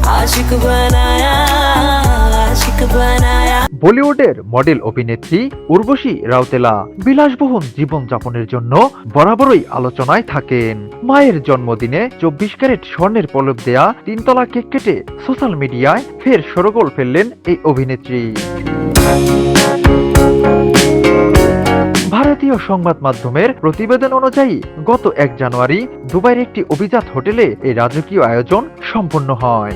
आशिक बनाया, आशिक बनाया। বলিউডের মডেল অভিনেত্রী উর্বশী রাউতেলা বিলাসবহুল জীবনযাপনের জন্য বরাবরই আলোচনায় থাকেন। মায়ের জন্মদিনে 24 ক্যারেট স্বর্ণের পলক দেয়া 3 তলা কেক কেটে সোশ্যাল মিডিয়ায় ফের শোরগোল ফেললেন এই অভিনেত্রী। ভারতীয় সংবাদ মাধ্যমের প্রতিবেদন অনুযায়ী গত 1 জানুয়ারি দুবাইয়ের একটি অভিজাত হোটেলে এই রাজকীয় আয়োজন সম্পন্ন হয়।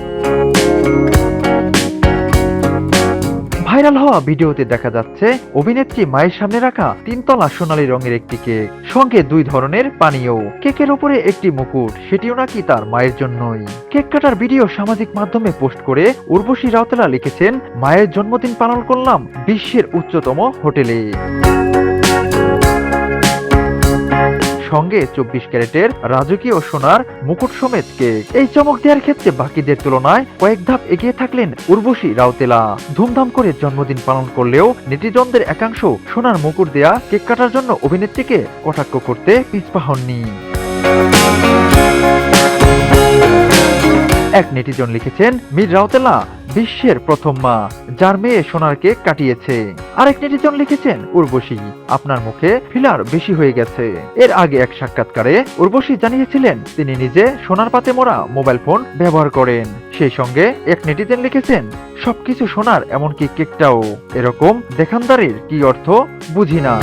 ভাইরাল হওয়া ভিডিওতে দেখা যাচ্ছে অভিনেত্রী মায়ের সামনে রাখা 3 তলা সোনালী রঙের একটি কেক, সঙ্গে 2 ধরনের পানীয়। কেকের উপরে একটি মুকুট, সেটিও নাকি তার মায়ের জন্যই। কেক কাটার ভিডিও সামাজিক মাধ্যমে পোস্ট করে উর্বশী রাউতেলা লিখেছেন, মায়ের জন্মদিন পালন করলাম বিশ্বের উচ্চতম হোটেলে। সঙ্গে 24 ক্যারেটের রাজকীয় সোনার মুকুট সমেত কেক। এই চমক দেওয়ার ক্ষেত্রে বাকিদের তুলনায় কয়েক ধাপ এগিয়ে থাকলেন উর্বশী রাউতেলা। ধুমধাম করে জন্মদিন পালন করলেও নেটিজনদের একাংশ সোনার মুকুট দেয়া কেক কাটার জন্য অভিনেত্রীকে কটাক্ষ করতে পিছপা হননি। এক নেটিজন লিখেছেন, মীর রাউতেলা বিশ্বের প্রথম মা, যার মেয়ে সোনার কেক কাটিয়েছে। আরেক নেটিজন লিখেছেন, উর্বশী আপনার মুখে ফিলার বেশি হয়ে গেছে। এর আগে এক সাক্ষাৎকারে উর্বশী জানিয়েছিলেন তিনি নিজে সোনার পাতে মোড়া মোবাইল ফোন ব্যবহার করেন। সেই সঙ্গে এক নেটিজেন লিখেছেন, সবকিছু সোনার এমনকি কেকটাও। এরকম দেখানদারির কি অর্থ বুঝি না।